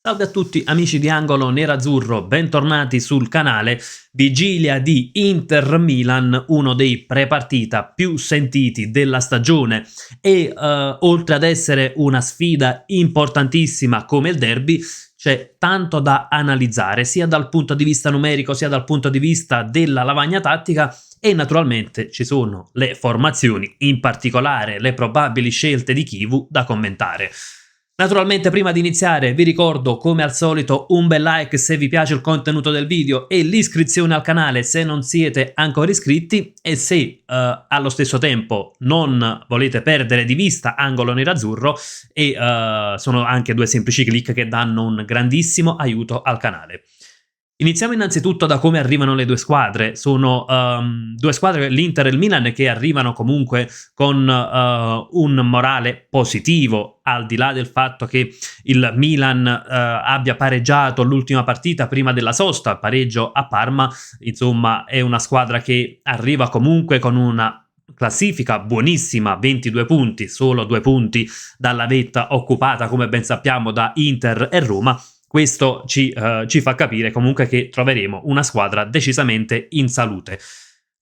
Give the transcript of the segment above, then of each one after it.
Salve a tutti amici di Angolo Nerazzurro, bentornati sul canale. Vigilia di Inter-Milan, uno dei pre-partita più sentiti della stagione e oltre ad essere una sfida importantissima come il derby, c'è tanto da analizzare sia dal punto di vista numerico sia dal punto di vista della lavagna tattica e naturalmente ci sono le formazioni, in particolare le probabili scelte di Chivu da commentare. Naturalmente prima di iniziare vi ricordo come al solito un bel like se vi piace il contenuto del video e l'iscrizione al canale se non siete ancora iscritti e se allo stesso tempo non volete perdere di vista Angolo Nerazzurro e sono anche due semplici click che danno un grandissimo aiuto al canale. Iniziamo innanzitutto da come arrivano le due squadre. Sono due squadre, l'Inter e il Milan, che arrivano comunque con un morale positivo, al di là del fatto che il Milan abbia pareggiato l'ultima partita prima della sosta, pareggio a Parma. Insomma, è una squadra che arriva comunque con una classifica buonissima, 22 punti, solo 2 punti dalla vetta occupata, come ben sappiamo, da Inter e Roma. Questo ci fa capire comunque che troveremo una squadra decisamente in salute.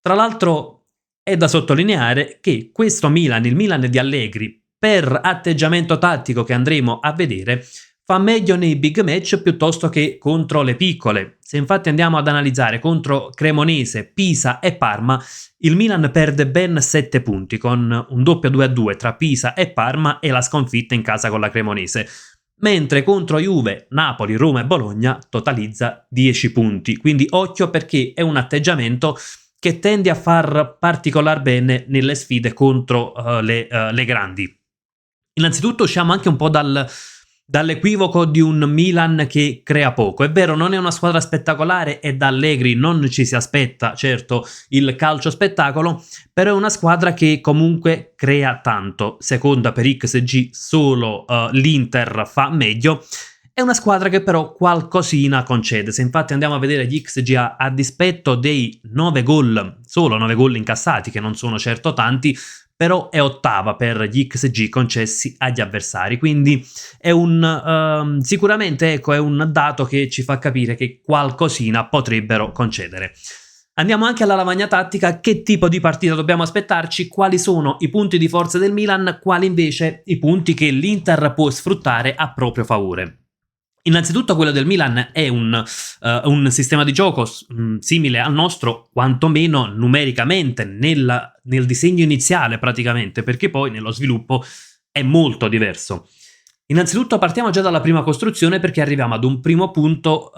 Tra l'altro è da sottolineare che questo Milan, il Milan di Allegri, per atteggiamento tattico che andremo a vedere, fa meglio nei big match piuttosto che contro le piccole. Se infatti andiamo ad analizzare contro Cremonese, Pisa e Parma, il Milan perde ben 7 punti con un doppio 2-2 tra Pisa e Parma e la sconfitta in casa con la Cremonese. Mentre contro Juve, Napoli, Roma e Bologna totalizza 10 punti. Quindi occhio, perché è un atteggiamento che tende a far particolar bene nelle sfide contro le grandi. Innanzitutto usciamo anche un po' dall'equivoco di un Milan che crea poco. È vero, non è una squadra spettacolare e da Allegri non ci si aspetta certo il calcio spettacolo, però è una squadra che comunque crea tanto. Seconda per XG solo l'Inter fa meglio. È una squadra che però qualcosina concede. Se infatti andiamo a vedere gli XG a dispetto dei 9 gol, solo 9 gol incassati, che non sono certo tanti, però è ottava per gli XG concessi agli avversari, quindi è sicuramente ecco, è un dato che ci fa capire che qualcosina potrebbero concedere. Andiamo anche alla lavagna tattica. Che tipo di partita dobbiamo aspettarci? Quali sono i punti di forza del Milan? Quali invece i punti che l'Inter può sfruttare a proprio favore? Innanzitutto quello del Milan è un sistema di gioco simile al nostro, quantomeno numericamente, nel disegno iniziale praticamente, perché poi nello sviluppo è molto diverso. Innanzitutto partiamo già dalla prima costruzione, perché arriviamo ad un primo punto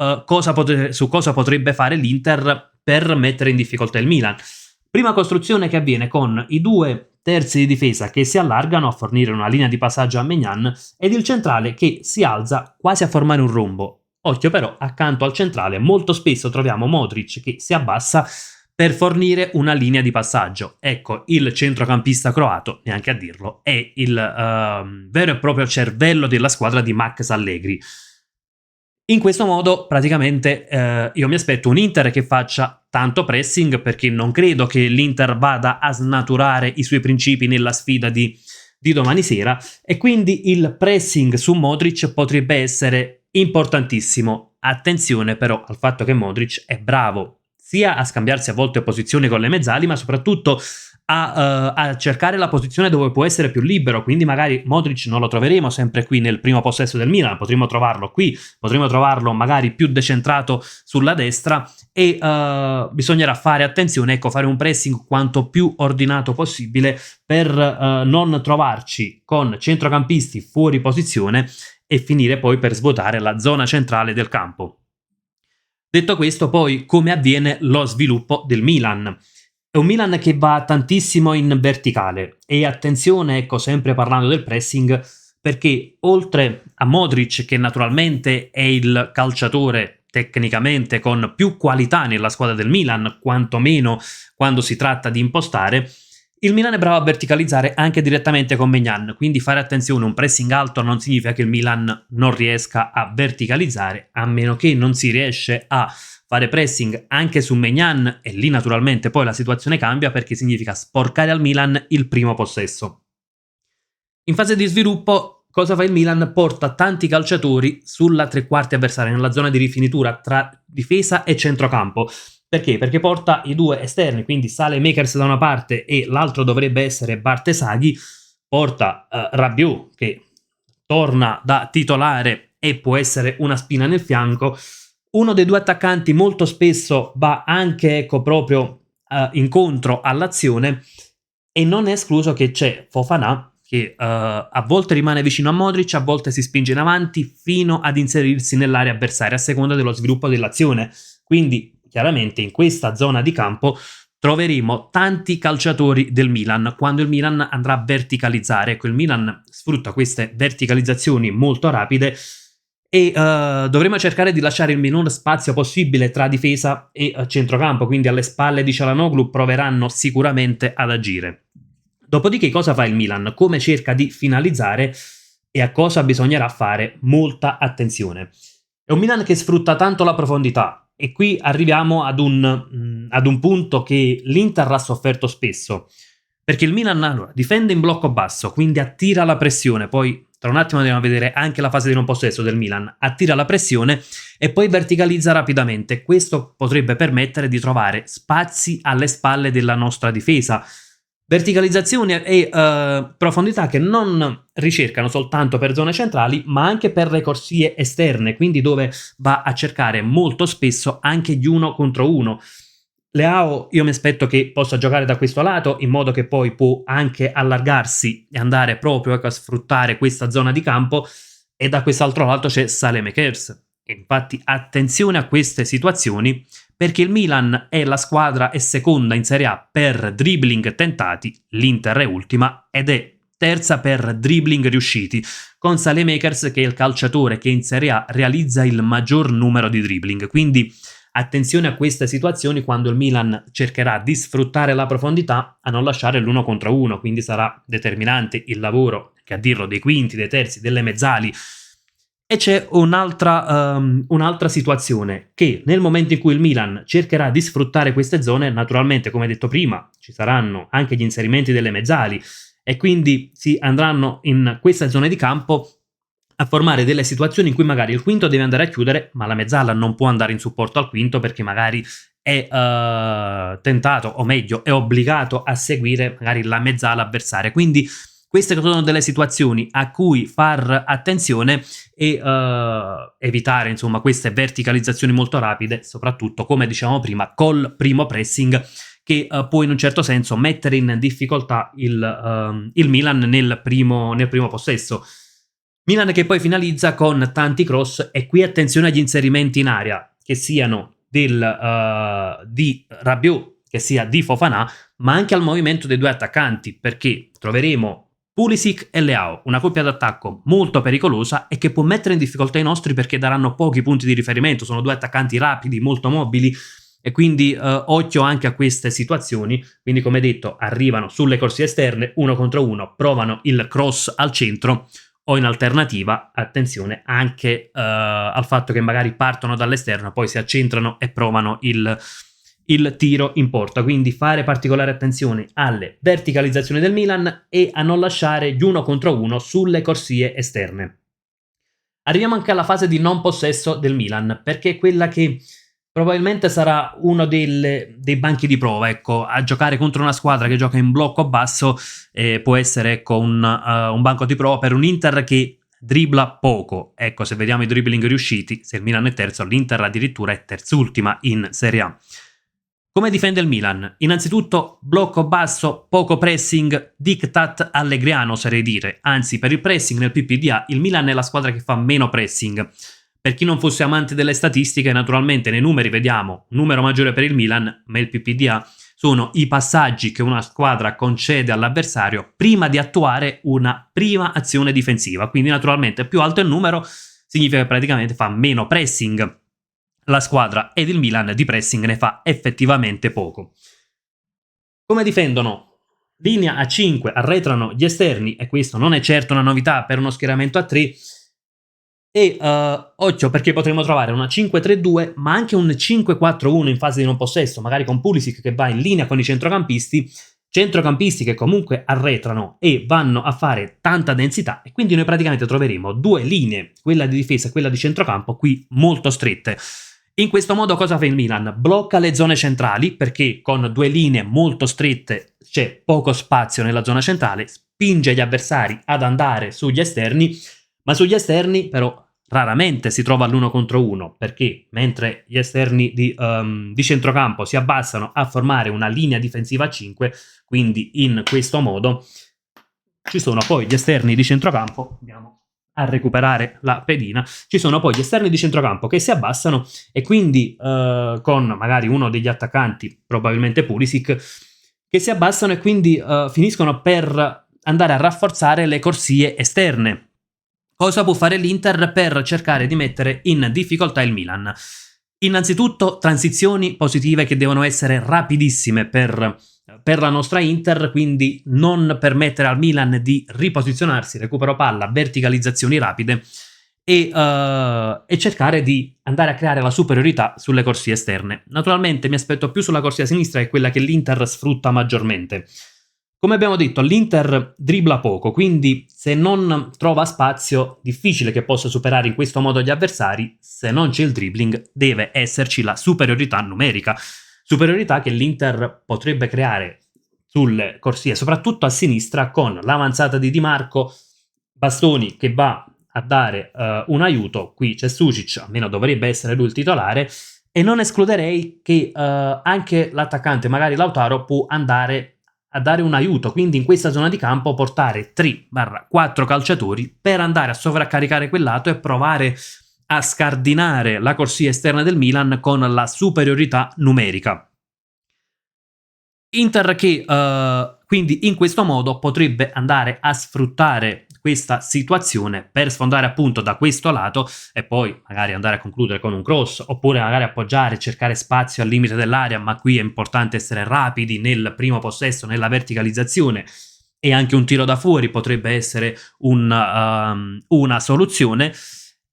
su cosa potrebbe fare l'Inter per mettere in difficoltà il Milan. Prima costruzione che avviene con i due terzi di difesa che si allargano a fornire una linea di passaggio a Maignan ed il centrale che si alza quasi a formare un rombo. Occhio però, accanto al centrale molto spesso troviamo Modric che si abbassa per fornire una linea di passaggio. Ecco, il centrocampista croato, neanche a dirlo, è il vero e proprio cervello della squadra di Max Allegri. In questo modo praticamente io mi aspetto un Inter che faccia tanto pressing, perché non credo che l'Inter vada a snaturare i suoi principi nella sfida di domani sera, e quindi il pressing su Modric potrebbe essere importantissimo. Attenzione però al fatto che Modric è bravo sia a scambiarsi a volte posizioni con le mezzali, ma soprattutto a cercare la posizione dove può essere più libero. Quindi magari Modric non lo troveremo sempre qui nel primo possesso del Milan, potremo trovarlo qui, potremo trovarlo magari più decentrato sulla destra e bisognerà fare attenzione, ecco, fare un pressing quanto più ordinato possibile per non trovarci con centrocampisti fuori posizione e finire poi per svuotare la zona centrale del campo. Detto questo, poi come avviene lo sviluppo del Milan? È un Milan che va tantissimo in verticale e attenzione, ecco, sempre parlando del pressing, perché oltre a Modric, che naturalmente è il calciatore tecnicamente con più qualità nella squadra del Milan, quantomeno quando si tratta di impostare, il Milan è bravo a verticalizzare anche direttamente con Maignan, quindi fare attenzione, un pressing alto non significa che il Milan non riesca a verticalizzare, a meno che non si riesce a fare pressing anche su Maignan, e lì naturalmente poi la situazione cambia, perché significa sporcare al Milan il primo possesso. In fase di sviluppo cosa fa il Milan? Porta tanti calciatori sulla tre quarti avversaria, nella zona di rifinitura tra difesa e centrocampo. Perché? Perché porta i due esterni, quindi Saelemaekers da una parte e l'altro dovrebbe essere Bartesaghi, porta Rabiot che torna da titolare e può essere una spina nel fianco. Uno dei due attaccanti molto spesso va anche proprio incontro all'azione, e non è escluso che c'è Fofana che a volte rimane vicino a Modric, a volte si spinge in avanti fino ad inserirsi nell'area avversaria a seconda dello sviluppo dell'azione. Quindi chiaramente in questa zona di campo troveremo tanti calciatori del Milan quando il Milan andrà a verticalizzare. Ecco, il Milan sfrutta queste verticalizzazioni molto rapide e dovremo cercare di lasciare il minor spazio possibile tra difesa e centrocampo, quindi alle spalle di Çalhanoğlu proveranno sicuramente ad agire. Dopodiché cosa fa il Milan? Come cerca di finalizzare e a cosa bisognerà fare molta attenzione. È un Milan che sfrutta tanto la profondità, e qui arriviamo ad un punto che l'Inter ha sofferto spesso, perché il Milan difende in blocco basso, quindi attira la pressione, poi tra un attimo andiamo a vedere anche la fase di non possesso del Milan, attira la pressione e poi verticalizza rapidamente. Questo potrebbe permettere di trovare spazi alle spalle della nostra difesa. Verticalizzazione e profondità che non ricercano soltanto per zone centrali, ma anche per le corsie esterne, quindi dove va a cercare molto spesso anche gli uno contro uno. Leao io mi aspetto che possa giocare da questo lato, in modo che poi può anche allargarsi e andare proprio a sfruttare questa zona di campo, e da quest'altro lato c'è Saelemaekers. Infatti attenzione a queste situazioni, perché il Milan è la squadra è seconda in Serie A per dribbling tentati, l'Inter è ultima ed è terza per dribbling riusciti, con Saelemaekers che è il calciatore che in Serie A realizza il maggior numero di dribbling. Quindi attenzione a queste situazioni quando il Milan cercherà di sfruttare la profondità, a non lasciare l'uno contro uno, quindi sarà determinante il lavoro, che a dirlo, dei quinti, dei terzi, delle mezzali. E c'è un'altra situazione, che nel momento in cui il Milan cercherà di sfruttare queste zone, naturalmente, come detto prima, ci saranno anche gli inserimenti delle mezzali, e quindi si andranno in queste zone di campo a formare delle situazioni in cui magari il quinto deve andare a chiudere, ma la mezzala non può andare in supporto al quinto perché magari è tentato, o meglio è obbligato a seguire magari la mezzala avversaria. Quindi queste sono delle situazioni a cui far attenzione e evitare insomma queste verticalizzazioni molto rapide, soprattutto come dicevamo prima col primo pressing, che può in un certo senso mettere in difficoltà il Milan nel primo possesso. Milan che poi finalizza con tanti cross, e qui attenzione agli inserimenti in area, che siano di Rabiot, che sia di Fofana, ma anche al movimento dei due attaccanti, perché troveremo Pulisic e Leao, una coppia d'attacco molto pericolosa e che può mettere in difficoltà i nostri perché daranno pochi punti di riferimento, sono due attaccanti rapidi, molto mobili, e quindi occhio anche a queste situazioni. Quindi come detto arrivano sulle corsie esterne, uno contro uno, provano il cross al centro, o in alternativa attenzione anche al fatto che magari partono dall'esterno, poi si accentrano e provano il tiro in porta. Quindi fare particolare attenzione alle verticalizzazioni del Milan e a non lasciare gli uno contro uno sulle corsie esterne. Arriviamo anche alla fase di non possesso del Milan, perché è quella che probabilmente sarà uno dei banchi di prova, ecco, a giocare contro una squadra che gioca in blocco basso. Può essere, ecco, un banco di prova per un Inter che dribbla poco. Ecco, se vediamo i dribbling riusciti, se il Milan è terzo, l'Inter addirittura è terzultima in Serie A. Come difende il Milan? Innanzitutto blocco basso, poco pressing, diktat allegriano oserei dire, anzi per il pressing nel PPDA il Milan è la squadra che fa meno pressing. Per chi non fosse amante delle statistiche, naturalmente nei numeri vediamo un numero maggiore per il Milan, ma il PPDA sono i passaggi che una squadra concede all'avversario prima di attuare una prima azione difensiva, quindi naturalmente più alto è il numero significa che praticamente fa meno pressing la squadra, ed il Milan di pressing ne fa effettivamente poco. Come difendono? Linea a 5, arretrano gli esterni, e questo non è certo una novità per uno schieramento a 3, e occhio perché potremmo trovare una 5-3-2 ma anche un 5-4-1 in fase di non possesso, magari con Pulisic che va in linea con i centrocampisti centrocampisti che comunque arretrano e vanno a fare tanta densità, e quindi noi praticamente troveremo due linee, quella di difesa e quella di centrocampo, qui molto strette. In questo modo cosa fa il Milan? Blocca le zone centrali, perché con due linee molto strette c'è poco spazio nella zona centrale, spinge gli avversari ad andare sugli esterni, ma sugli esterni però raramente si trova l'uno contro uno, perché mentre gli esterni di centrocampo si abbassano a formare una linea difensiva a 5, quindi in questo modo ci sono poi gli esterni di centrocampo, andiamo a recuperare la pedina, ci sono poi gli esterni di centrocampo che si abbassano, e quindi con magari uno degli attaccanti, probabilmente Pulisic, che si abbassano e quindi finiscono per andare a rafforzare le corsie esterne. Cosa può fare l'Inter per cercare di mettere in difficoltà il Milan? Innanzitutto transizioni positive che devono essere rapidissime per la nostra Inter, quindi non permettere al Milan di riposizionarsi, recupero palla, verticalizzazioni rapide e cercare di andare a creare la superiorità sulle corsie esterne. Naturalmente mi aspetto più sulla corsia sinistra, che è quella che l'Inter sfrutta maggiormente. Come abbiamo detto, l'Inter dribbla poco, quindi se non trova spazio, difficile che possa superare in questo modo gli avversari. Se non c'è il dribbling, deve esserci la superiorità numerica. Superiorità che l'Inter potrebbe creare sulle corsie, soprattutto a sinistra, con l'avanzata di Di Marco, Bastoni che va a dare un aiuto. Qui c'è Sucic, almeno dovrebbe essere lui il titolare, e non escluderei che anche l'attaccante, magari Lautaro, può andare a dare un aiuto, quindi in questa zona di campo portare 3-4 calciatori per andare a sovraccaricare quel lato e provare a scardinare la corsia esterna del Milan con la superiorità numerica. Inter che quindi in questo modo potrebbe andare a sfruttare questa situazione per sfondare appunto da questo lato e poi magari andare a concludere con un cross, oppure magari appoggiare, cercare spazio al limite dell'area, ma qui è importante essere rapidi nel primo possesso, nella verticalizzazione, e anche un tiro da fuori potrebbe essere una soluzione.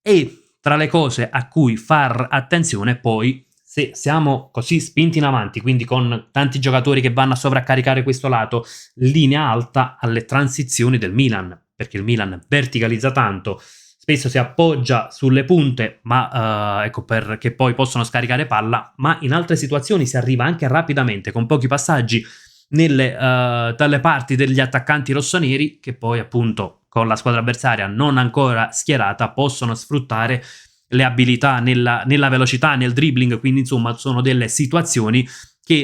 E tra le cose a cui far attenzione poi, se siamo così spinti in avanti, quindi con tanti giocatori che vanno a sovraccaricare questo lato, linea alta alle transizioni del Milan, perché il Milan verticalizza tanto, spesso si appoggia sulle punte, ma ecco, perché poi possono scaricare palla, ma in altre situazioni si arriva anche rapidamente con pochi passaggi dalle parti degli attaccanti rossoneri, che poi appunto con la squadra avversaria non ancora schierata possono sfruttare le abilità nella velocità, nel dribbling. Quindi insomma sono delle situazioni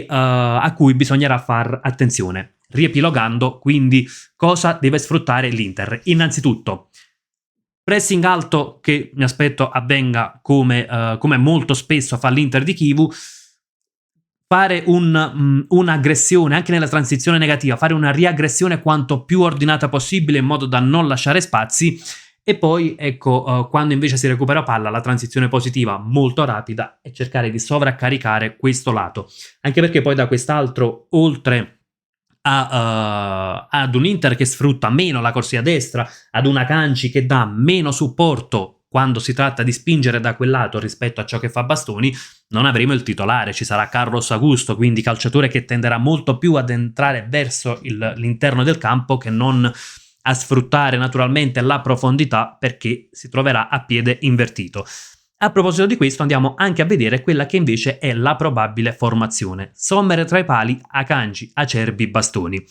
a cui bisognerà far attenzione. Riepilogando, quindi cosa deve sfruttare l'Inter? Innanzitutto pressing alto, che mi aspetto avvenga come molto spesso fa l'Inter di Chivu, fare un'aggressione anche nella transizione negativa, fare una riaggressione quanto più ordinata possibile in modo da non lasciare spazi. E poi ecco, quando invece si recupera palla, la transizione positiva molto rapida e cercare di sovraccaricare questo lato, anche perché poi da quest'altro, oltre ad un Inter che sfrutta meno la corsia destra, ad una Kanji che dà meno supporto quando si tratta di spingere da quel lato rispetto a ciò che fa Bastoni, non avremo il titolare, ci sarà Carlos Augusto, quindi calciatore che tenderà molto più ad entrare verso l'interno del campo che non a sfruttare naturalmente la profondità, perché si troverà a piede invertito. A proposito di questo andiamo anche a vedere quella che invece è la probabile formazione. Sommer tra i pali, Akanji, Acerbi, Bastoni.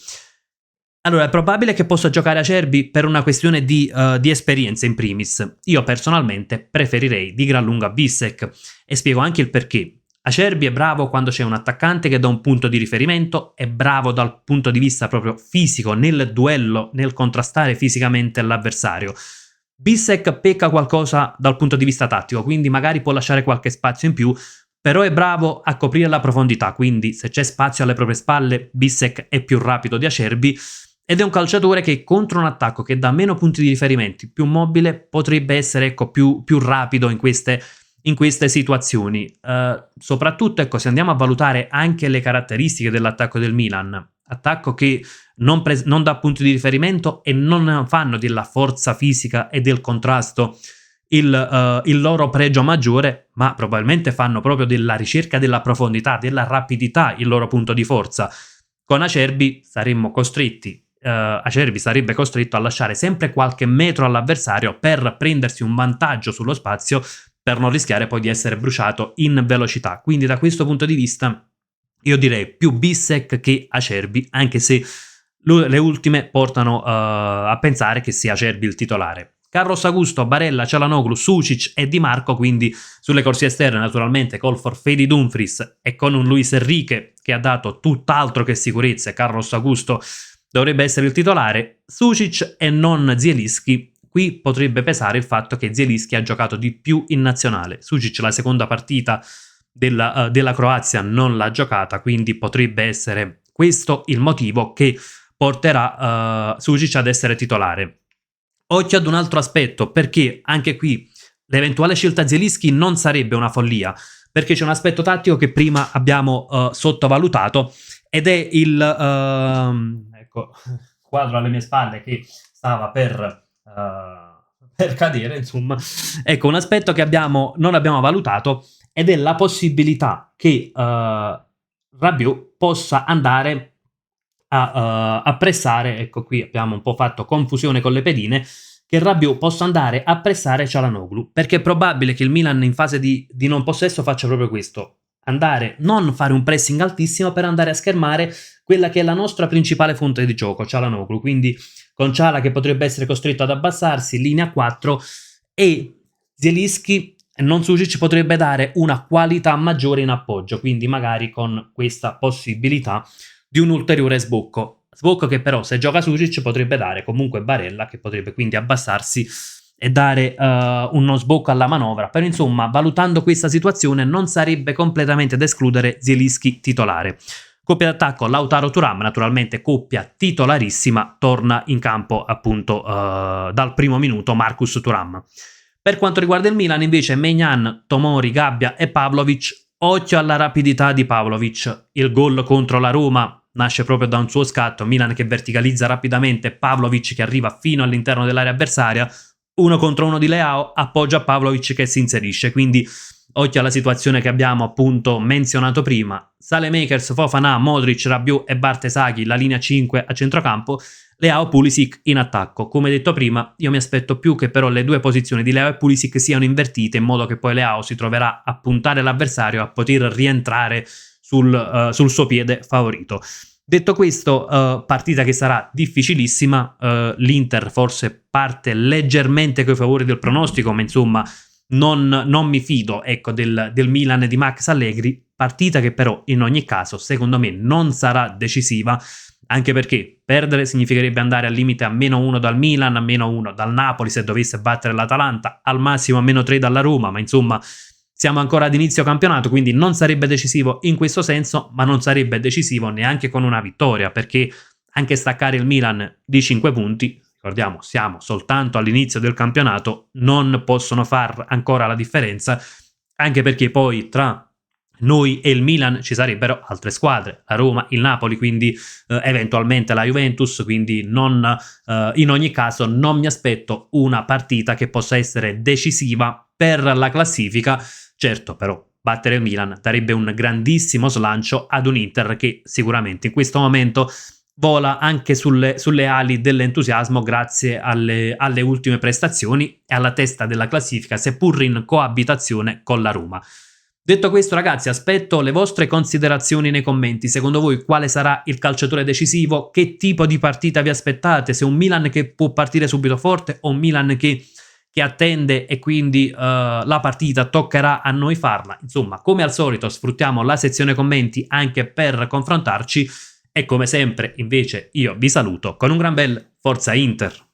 Allora, è probabile che possa giocare Acerbi per una questione di esperienza in primis. Io personalmente preferirei di gran lunga Bissek, e spiego anche il perché. Acerbi è bravo quando c'è un attaccante che dà un punto di riferimento, è bravo dal punto di vista proprio fisico, nel duello, nel contrastare fisicamente l'avversario. Bissek pecca qualcosa dal punto di vista tattico, quindi magari può lasciare qualche spazio in più, però è bravo a coprire la profondità, quindi se c'è spazio alle proprie spalle, Bissek è più rapido di Acerbi, ed è un calciatore che contro un attacco che dà meno punti di riferimento, più mobile, potrebbe essere ecco, più rapido in queste situazioni. Soprattutto ecco, se andiamo a valutare anche le caratteristiche dell'attacco del Milan, attacco che non dà punti di riferimento e non fanno della forza fisica e del contrasto il loro pregio maggiore, ma probabilmente fanno proprio della ricerca della profondità, della rapidità il loro punto di forza. con Acerbi saremmo costretti, Acerbi sarebbe costretto a lasciare sempre qualche metro all'avversario per prendersi un vantaggio sullo spazio, per non rischiare poi di essere bruciato in velocità. Quindi da questo punto di vista io direi più Bissek che Acerbi, anche se le ultime portano a pensare che sia Acerbi il titolare. Carlos Augusto, Barella, Çalhanoğlu, Sucic e Di Marco, quindi sulle corsie esterne naturalmente col forfait di Dumfries e con un Luis Enrique che ha dato tutt'altro che sicurezze. Carlos Augusto dovrebbe essere il titolare, Sucic e non Zielinski. Qui potrebbe pesare il fatto che Zielinski ha giocato di più in nazionale. Sucic la seconda partita della Croazia non l'ha giocata, quindi potrebbe essere questo il motivo che porterà Sucic ad essere titolare. Occhio ad un altro aspetto, perché anche qui l'eventuale scelta Zielinski non sarebbe una follia, perché c'è un aspetto tattico che prima abbiamo sottovalutato, ed è il ecco, quadro alle mie spalle che stava per cadere, insomma. Ecco, un aspetto che non abbiamo valutato, ed è la possibilità che Rabiot possa andare a pressare. Ecco, qui abbiamo un po' fatto confusione con le pedine, che Rabiot possa andare a pressare Çalhanoğlu, perché è probabile che il Milan in fase di non possesso faccia proprio questo, non fare un pressing altissimo per andare a schermare quella che è la nostra principale fonte di gioco, Çalhanoğlu, quindi con Çalha che potrebbe essere costretto ad abbassarsi, linea 4, e Zielinski e non Sucic potrebbe dare una qualità maggiore in appoggio, quindi magari con questa possibilità di un ulteriore sbocco che però se gioca Sucic potrebbe dare comunque Barella, che potrebbe quindi abbassarsi e dare uno sbocco alla manovra. Però insomma, valutando questa situazione, non sarebbe completamente da escludere Zielinski titolare. Coppia d'attacco Lautaro Thuram, naturalmente coppia titolarissima, torna in campo appunto dal primo minuto Marcus Thuram. Per quanto riguarda il Milan invece, Maignan, Tomori, Gabbia e Pavlovic. Occhio alla rapidità di Pavlovic, il gol contro la Roma nasce proprio da un suo scatto, Milan che verticalizza rapidamente, Pavlovic che arriva fino all'interno dell'area avversaria, 1 contro 1 di Leao, appoggia Pavlovic che si inserisce, quindi occhio alla situazione che abbiamo appunto menzionato prima. Saelemaekers, Fofana, Modric, Rabiot e Bartesaghi, la linea 5 a centrocampo, Leao, Pulisic in attacco. Come detto prima, io mi aspetto più che però le due posizioni di Leao e Pulisic siano invertite, in modo che poi Leao si troverà a puntare l'avversario, a poter rientrare sul suo piede favorito. Detto questo, partita che sarà difficilissima, l'Inter forse parte leggermente coi favori del pronostico, ma insomma non mi fido, ecco, del Milan di Max Allegri, partita che però in ogni caso secondo me non sarà decisiva, anche perché perdere significherebbe andare al limite a -1 dal Milan, a -1 dal Napoli se dovesse battere l'Atalanta, al massimo a -3 dalla Roma, ma insomma siamo ancora ad inizio campionato, quindi non sarebbe decisivo in questo senso, ma non sarebbe decisivo neanche con una vittoria, perché anche staccare il Milan di 5 punti, ricordiamo, siamo soltanto all'inizio del campionato, non possono far ancora la differenza, anche perché poi tra noi e il Milan ci sarebbero altre squadre, la Roma, il Napoli, quindi eventualmente la Juventus, quindi in ogni caso non mi aspetto una partita che possa essere decisiva per la classifica. Certo, però battere il Milan darebbe un grandissimo slancio ad un Inter che sicuramente in questo momento vola anche sulle ali dell'entusiasmo grazie alle ultime prestazioni e alla testa della classifica, seppur in coabitazione con la Roma. Detto questo, ragazzi, aspetto le vostre considerazioni nei commenti. Secondo voi quale sarà il calciatore decisivo? Che tipo di partita vi aspettate? Se un Milan che può partire subito forte o un Milan che attende e quindi la partita toccherà a noi farla? Insomma, come al solito sfruttiamo la sezione commenti anche per confrontarci e come sempre invece io vi saluto con un gran bel Forza Inter.